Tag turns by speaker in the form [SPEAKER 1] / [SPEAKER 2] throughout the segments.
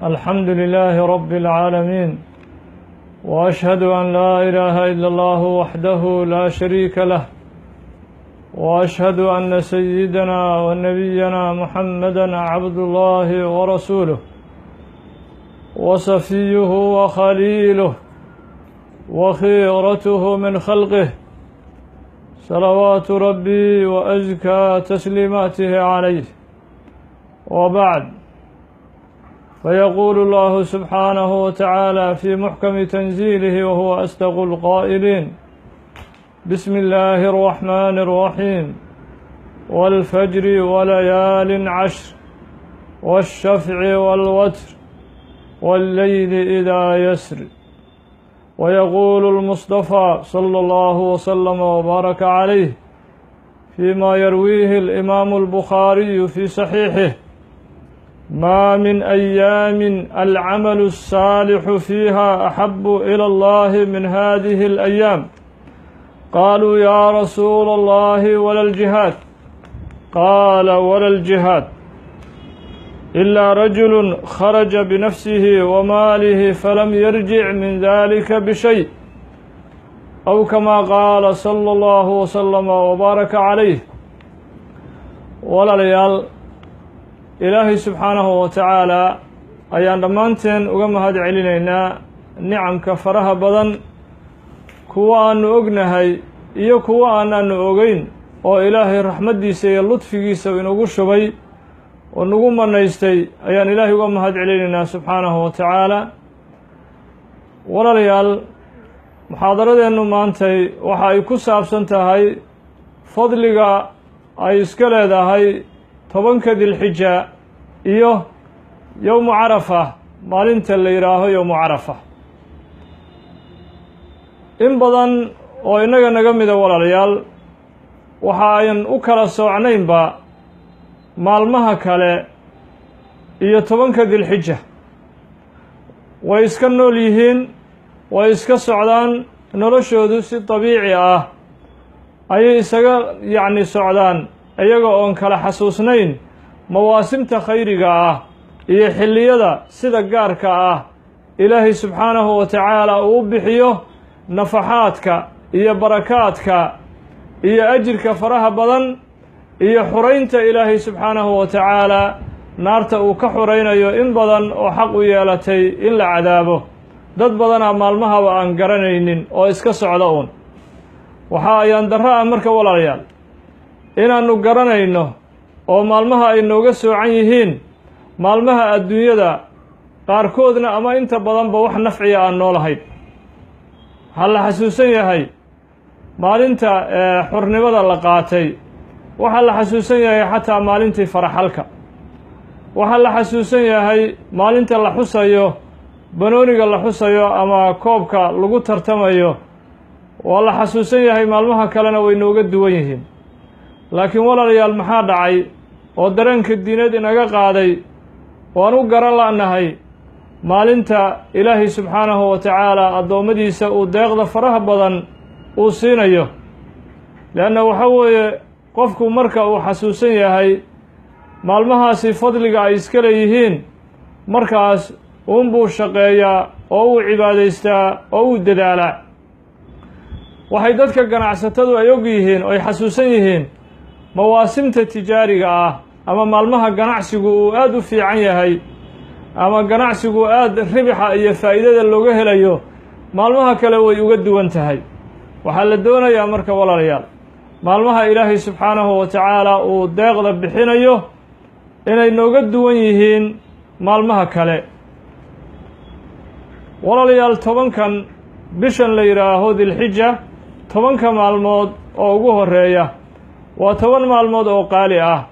[SPEAKER 1] الحمد لله رب العالمين وأشهد أن لا إله إلا الله وحده لا شريك له وأشهد أن سيدنا ونبينا محمدا عبد الله ورسوله وصفيه وخليله وخيرته من خلقه صلوات ربي وأزكى تسليماته عليه وبعد فيقول الله سبحانه وتعالى في محكم تنزيله وهو أصدق القائلين بسم الله الرحمن الرحيم والفجر وليال عشر والشفع والوتر والليل إذا يسر ويقول المصطفى صلى الله وسلم وبارك عليه فيما يرويه الإمام البخاري في صحيحه ما من أيام العمل الصالح فيها أحب إلى الله من هذه الأيام قالوا يا رسول الله ولا الجهاد قال ولا الجهاد إلا رجل خرج بنفسه وماله فلم يرجع من ذلك بشيء أو كما قال صلى الله وسلم وبارك عليه ولا ليال إلهي سبحانه وتعالى أيان دمانتين وقم هاد علينا نعم كفرها بدن كوا أن أغنهي إيو كوا أن أغين وإلهي رحمة ديسي اللطف جيسا ونقول شبي ونقول من نيستي أيان إلهي وقم هاد علينا سبحانه وتعالى ولا ليال محاضرة أنه مانتي وحا يكسا بسنتهاي فضلك أي اسكالي هاي tobanka dilxija iyo yowmu carafa maalinta la yidhaaho yowmu carafa in badan oo innaga naga mida walaalayaal waxa ayan u kala soocnaynba maalmaha kale iyo tobanka dilxija way iska nool yihiin way iska socdaan noloshoodu si dabiici ah ayay isaga socdaan iyaga oon kala xasuusnayn mawaasimta khayriga ah iyo xilliyada sida gaarka ah ilaahay subxaanahu wa tacaala uu bixiyo nafaxaadka iyo barakaadka iyo ajirka faraha badan iyo xuraynta ilaahay subxaanahu wa tacaala naarta uu ka xuraynayo in badan oo xaq u yeelatay in la cadaabo dad badanaa maalmahaba aan garanaynin oo iska socda uun waxaa ayaan darro ah marka walaalayaal inaannu garanayno oo maalmaha ay nooga soocan yihiin maalmaha adduunyada qaarkoodna ama inta badanba wax nafciya aan noolahayn waxaa la xasuusan yahay maalinta xurnimada la qaatay waxaa la xasuusan yahay xataa maalintii faraxalka waxaa la xasuusan yahay maalinta la xusayo banooniga la xusayo ama koobka lagu tartamayo waa la xasuusan yahay maalmaha kalena way nooga duwan yihiin laakiin walaalayaal maxaa dhacay oo dareenka diineed inaga qaaday waan u garan la'nahay maalinta ilaahay subxaanahu wa tacaala addoommadiisa uu deeqda faraha badan uu siinayo leanna waxa weeye qofku marka uu xasuusan yahay maalmahaasi fadliga ay iska leeyihiin markaas uunbuu shaqeeyaa oo uu cibaadaystaa oo uu dadaalaa waxay dadka ganacsatadu ay og yihiin oo ay xasuusan yihiin mawaasimta tijaariga ah ama maalmaha ganacsigu uu aad u fiican yahay ama ganacsigu aad ribixa iyo faa'iidada looga helayo maalmaha kale way uga duwan tahay waxaa la doonayaa marka walaalayaal maalmaha ilaahay subxaanahu wa tacaala uu deeqda bixinayo inay nooga duwan yihiin maalmaha kale walaalayaal tobankan bishan la yidhaaho dilxija tobanka maalmood oo ugu horeeya waa 10 maalmood oo qaali ah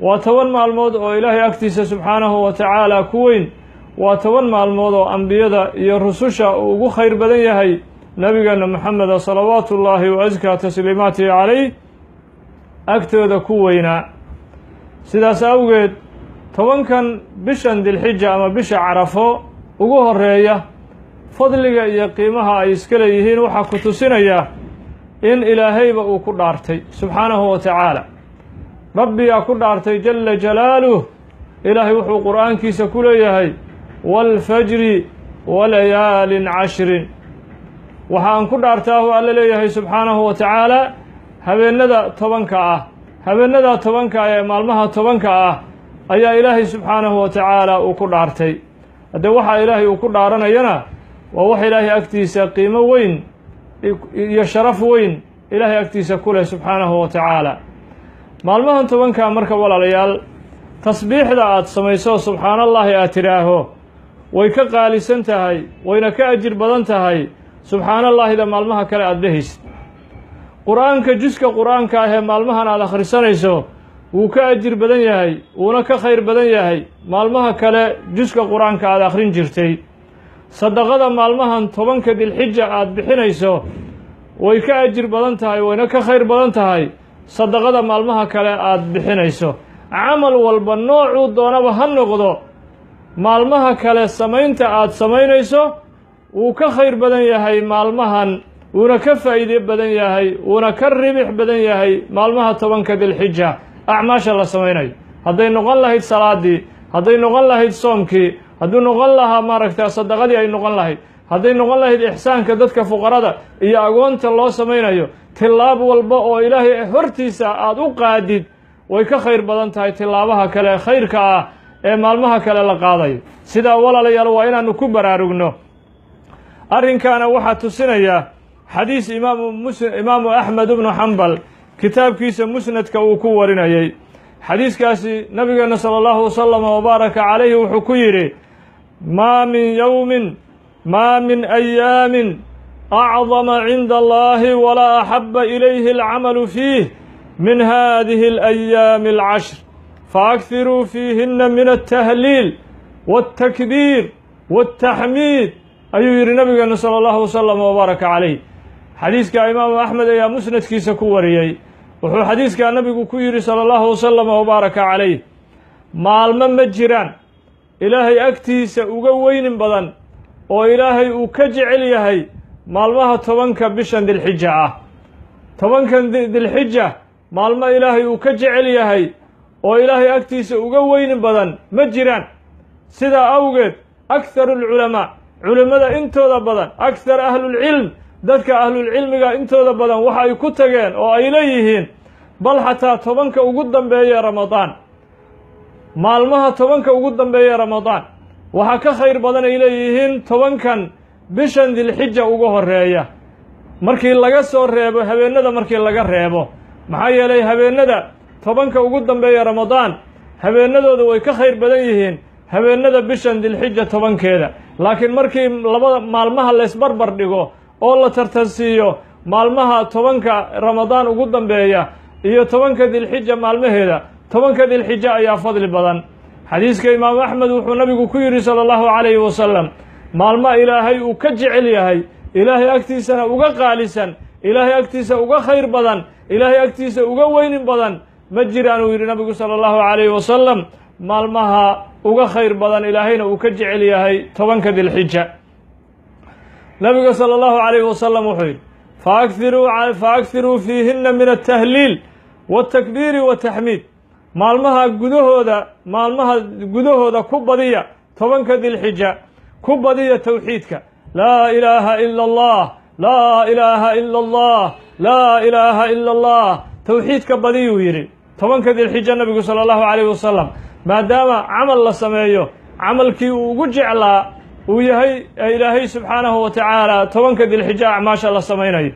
[SPEAKER 1] waa 10 maalmood oo ilaahay agtiisa subxaanahu wa tacaala ku weyn waa 10 maalmood oo ambiyada iyo rususha uu ugu khayr badan yahay nabigeena maxameda salawaatu ullaahi wa askaa tasliimaatihi calayh agtooda ku weynaa sidaas awgeed tobankan bishan dilxija ama bisha carafo ugu horeeya fadliga iyo qiimaha ay iska leeyihiin waxaa ku tusinaya in ilaahayba uu ku dhaartay subxaanahu wa tacaala rabbigaa ku dhaartay jala jalaaluh ilaahay wuxuu qur'aankiisa ku leeyahay waalfajri walayaalin cashrin waxaan ku dhaartaahu alla leeyahay subxaanahu wa tacaala habeennada tobanka ah habeennadaa tobanka ah ee maalmaha tobanka ah ayaa ilaahay subxaanahu wa tacaala uu ku dhaartay haddee waxaa ilaahay uu ku dhaaranayana waa wax ilaahay agtiisa qiimo weyn iyo sharaf weyn ilaahay agtiisa ku leh subxaanahu wa tacaala maalmahan tobankaa marka walaalayaal tasbiixda aad samayso subxaanallaahi aad tidhaaho way ka qaalisan tahay wayna ka ajir badan tahay subxaanallaahida maalmaha kale aad dhehaysid qur'aanka juska qur'aanka ah ee maalmahan aad akhrisanayso wuu ka ajir badan yahay wuuna ka khayr badan yahay maalmaha kale juska qur'aanka aad akhrin jirtay sadaqada maalmahan tobanka dilxija aad bixinayso way ka ajir badan tahay wayna ka khayr badan tahay sadaqada maalmaha kale aad bixinayso camal walba noocuu doonaba ha noqdo maalmaha kale samaynta aad samaynayso wuu ka khayr badan yahay maalmahan wuuna ka faa'iide badan yahay wuuna ka ribix badan yahay maalmaha tobanka dilxija acmaasha la samaynayo hadday noqon lahayd salaadii hadday noqon lahayd soomkii hadduu noqon lahaa maaragta sadaqadii ay noqon lahayd hadday noqon lahayd ixsaanka dadka fuqarada iyo agoonta loo samaynayo tillaab walba oo ilaahay hortiisa aad u qaadid way ka khayr badan tahay tillaabaha kale khayrka ah ee maalmaha kale la qaadayo sidaa walaalayaal waa inaannu ku baraarugno arrinkaana waxaa tusinaya xadiis imaamu axmed ibnu xambal kitaabkiisa musnadka uu ku warinayay xadiiskaasi nabigeenna sala allahu wasalama wabaaraka calayhi wuxuu ku yidhi maa min ayaamin acdama cinda allahi walaa axaba ilayhi alcamalu fiih min hadihi alayaami alcashr faakthiruu fiihinna min altahliil waaltakbiir waaltaxmiid ayuu yidhi nabigeenna sala allahu wasalama wabaaraka calayh xadiiskaa imaamu axmed ayaa musnadkiisa ku wariyey wuxuu xadiiskaa nabigu ku yidhi sala allahu wasalama wabaaraka calayh maalmo ma jiraan ilaahay agtiisa uga weynin badan oo ilaahay uu ka jecel yahay maalmaha tobanka bishan dilxija ah tobankan dilxija maalmo ilaahay uu ka jecel yahay oo ilaahay agtiisa uga weynin badan ma jiraan sidaa awgeed akharu alculamaa culimmada intooda badan akhar ahlulcilm dadka ahlulcilmiga intooda badan waxa ay ku tageen oo ay leeyihiin bal xataa tobanka ugu dambeeye ramadaan maalmaha tobanka ugu dambeeye ramadaan waxaa ka khayr badan ay leeyihiin tobankan bishan dilxija uga horeeya markii laga soo reebo habeennada markii laga reebo maxaa yeelay habeennada tobanka ugu dambeeya ramadaan habeennadooda way ka khayr badan yihiin habeennada bishan dilxija tobankeeda laakiin markii labada maalmaha laysbarbar dhigo oo la tartansiiyo maalmaha tobanka ramadaan ugu dambeeya iyo tobanka dilxija maalmaheeda tobanka dilxija ayaa fadli badan xadiiska imaamu axmed wuxuu nabigu ku yidhi sala allahu calayhi wasalam maalmo ilaahay uu ka jecel yahay ilaahay agtiisana uga qaalisan ilaahay agtiisa uga khayr badan ilaahay agtiisa uga weynin badan ma jiraan uu yidhi nabigu sala allahu calayhi wasalam maalmaha uga khayr badan ilaahayna uu ka jecel yahay tobanka dilxija nabiga sala allahu calayhi wasalam wuxuu yidhi faakthiruu fiihinna min altahliil waaltakbiiri wataxmiid maalmaha gudahooda ku badiya tobanka dilxija ku badiya towxiidka laa ilaaha ila allah laa ilaaha ila allah laa ilaaha ila allah towxiidka badiyuu yidhi tobanka dilxija nabigu sala allahu calayhi wasalam maadaama camal la sameeyo camalkii uu ugu jeclaa uu yahay ilaahay subxaanahu wa tacaala tobanka dilxija acmaasha la samaynayo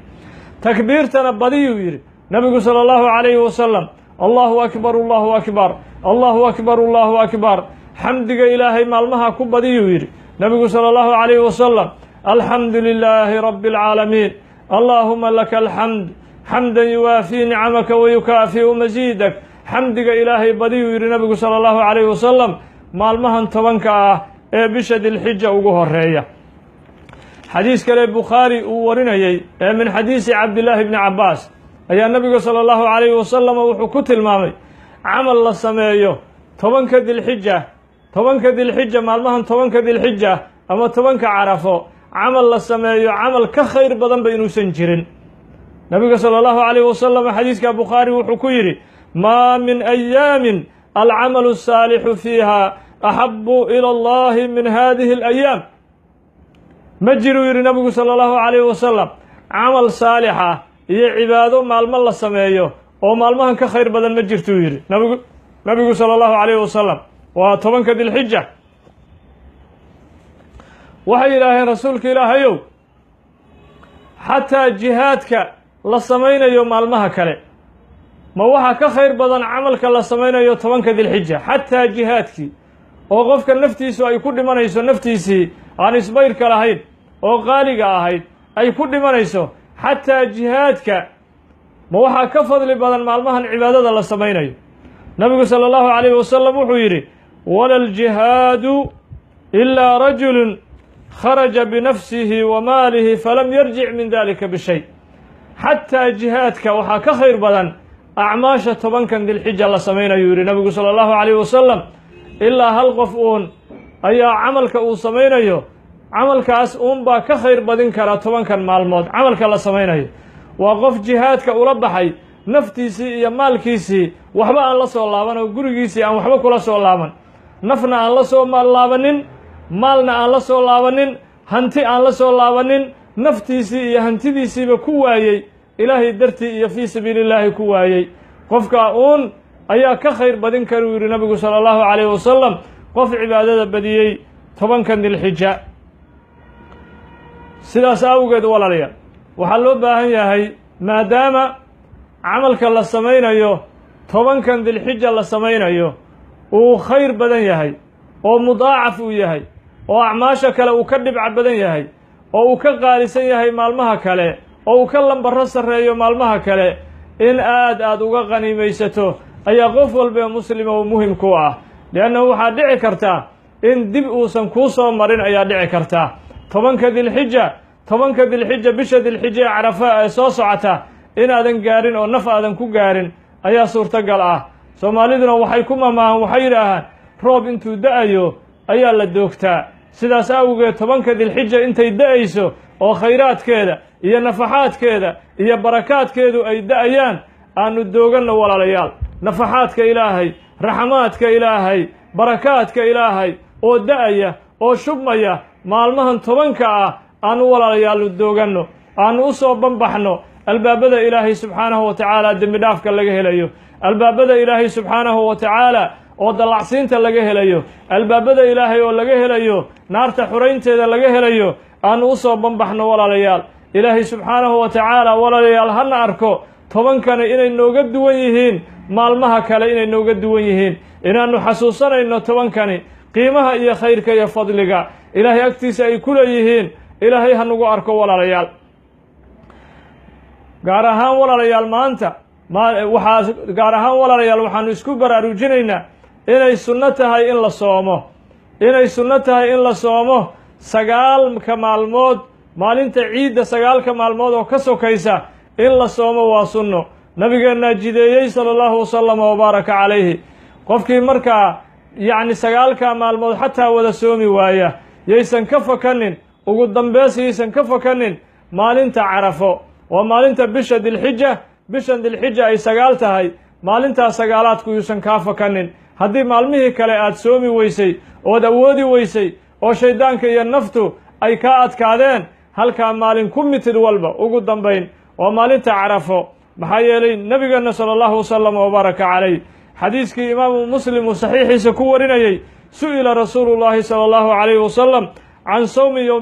[SPEAKER 1] takbiirtana badiyuu yidhi nabigu sala allahu calayhi wasalam allahu akbar allahu akbar allahu akbar allahu akbar xamdiga ilaahay maalmaha ku badiyuu yidhi nabigu sala allahu calayhi wasalam alxamdu lilaahi rabbi alcaalamiin allaahuma laka alxamd xamdan yuwaafii nicamaka wayukaafi'u masiidak xamdiga ilaahay badiyuu yidhi nabigu sala allahu calayhi wasalam maalmahan tobanka ah ee bisha dilxija ugu horeeya xadiis kale bukhaari uu warinayey ee min xadiisi cabdillaahi bni cabbaas ayaa nabiga sala allahu calayhi wasalam wuxuu ku tilmaamay camal la sameeyo tobanka dilxija maalmahan tobanka dilxija ama tobanka carafo camal la sameeyo camal ka khayr badanba inuusan jirin nabiga sala allahu calayhi wasalam xadiiska bukhaari wuxuu ku yidhi maa min ayaamin العمل الصالح فيها أحب إلى الله من هذه الأيام. مجروا يري نبي صلى الله عليه وسلم عمل صالحة هي عباده مال الله سميه ومال ما كخير بدل مجرتو يري نبي صلى الله عليه وسلم وطبنك ذي الحجة وحي إلهي رسولك إلهي حتى جهادك لسمين يوم المها كله ما وحا كخير بدن عملك لسمين يوم طبنك ذي الحجة حتى جهادك وقفك النفتيس أي كل من يسو نفتيسي عن إسبيرك لهيد وغالق أهيد أي كل من يسو حتى جهادك ما وحا كفضل بدن مالمها العبادة لسمين يوم نبي صلى الله عليه وسلم وحيري ولا الجهاد إلا رجل خرج بنفسه وماله فلم يرجع من ذلك بشيء. حتى جهادك وحا كخير بدن أعماشة طبنكا ذي الحجة الله سمينا يوري نبي صلى الله عليه وسلم إلا هل قفون أي عملك أو سمينا يو عملك أسؤون با كخير بدن كرا طبنكا مع الموت عملك الله سمينا يو وقف جهادك أربحي نفتيسي يا مالكيسي وحبا الله سو لابن وغريغيسي أن وحبا كلا سو لابن نفنا الله سو مال لابنين مالنا الله سو لابنين هنتي الله سو لابنين نفتيسي يا هنتيديسي بكوايي إلهي درتي يا في سبيل الله كوايي قفك أون أيا كخير بدن كرو النبي صلى الله عليه وسلم قف عبادة بديي طبعا كان الحجة سلاس أوجد ولا ليا وحلو باهن يا هي ما دام عملك الله سمينا يو طبعا كان ذي الحجة الله سمينا يو وخير بدن يا هي ومضاعف يا هي وأعماشك لو كذب عبدن يا هي وكقارسن يا هي مالمها كله وكلم برس الرأي مالمها كله إن آد وغني ميسته أي غفل بمسلم ومهم كوعة لأنه حدعي كرتا إن دب وسن كوسا مرين أي دعي كرتا طبعا كذي الحجة بشد الحجة عرفاء صوصعته إن آدن قارن أو نفع آدن كو قارن أي صورة قلعة سوماليدنا وحيكم ما وحيرها روب انتو دأيو أي الله دوكتا سيدا ساوغي طبعا كذي الحجة انت يدأيسو oo khayraadkeeda iyo nafaxaadkeeda iyo barakaadkeedu ay da'ayaan aanu dooganno walaalayaal nafaxaadka ilaahay raxmaadka ilaahay barakaadka ilaahay oo da'aya oo shubmaya maalmahan tobanka ah aanu walaalayaal dooganno aanu u soo banbaxno albaabada ilaahay subxaanahu wa tacaala dembi dhaafka laga helayo albaabada ilaahay subxaanahu wa tacaala oo dalacsiinta laga helayo albaabada ilaahay oo laga helayo naarta xuraynteeda laga helayo aanu u soo banbaxno walaalayaal ilaahay subxaanahu wa tacaala walaalayaal hana arko tobankani inay nooga duwan yihiin maalmaha kale inay nooga duwan yihiin inaannu xasuusanayno tobankani qiimaha iyo khayrka iyo fadliga ilaahay agtiisa ay ku leeyihiin ilaahay hanugu arko walaalayaal gaar ahaan walaalayaal maanta gaar ahaan walaalayaal waxaanu isku baraarujinaynaa inay sunno tahay in la soomo inay sunno tahay in la soomo sagaalka maalmood maalinta ciidda sagaalka maalmood oo ka sokaysa in la soomo waa sunno nabigeennaa jideeyey sala allahu wasalama wabaaraka calayhi qofkii markaa yacni sagaalka maalmood xataa wada soomi waaya yaysan ka fakanin ugu dambeys yaysan ka fakanin maalinta carafo waa maalinta bisha dilxija ay sagaal tahay maalintaas sagaalaadku yuusan kaa fakanin haddii maalmihii kale aad soomi weysay ood awoodi weysay oo shayddaanka iyo naftu ay kaa adkaadeen halkaa maalin ku mitid walba ugu dambayn waa maalinta carafo maxaa yeelay nebigeenna sala allahu wasalam wabaaraka calayh xadiiskii imaamu muslim uu saxiixiisa ku warinayey su'ila rasuulu llaahi sala allahu calayhi wasalam can sawmi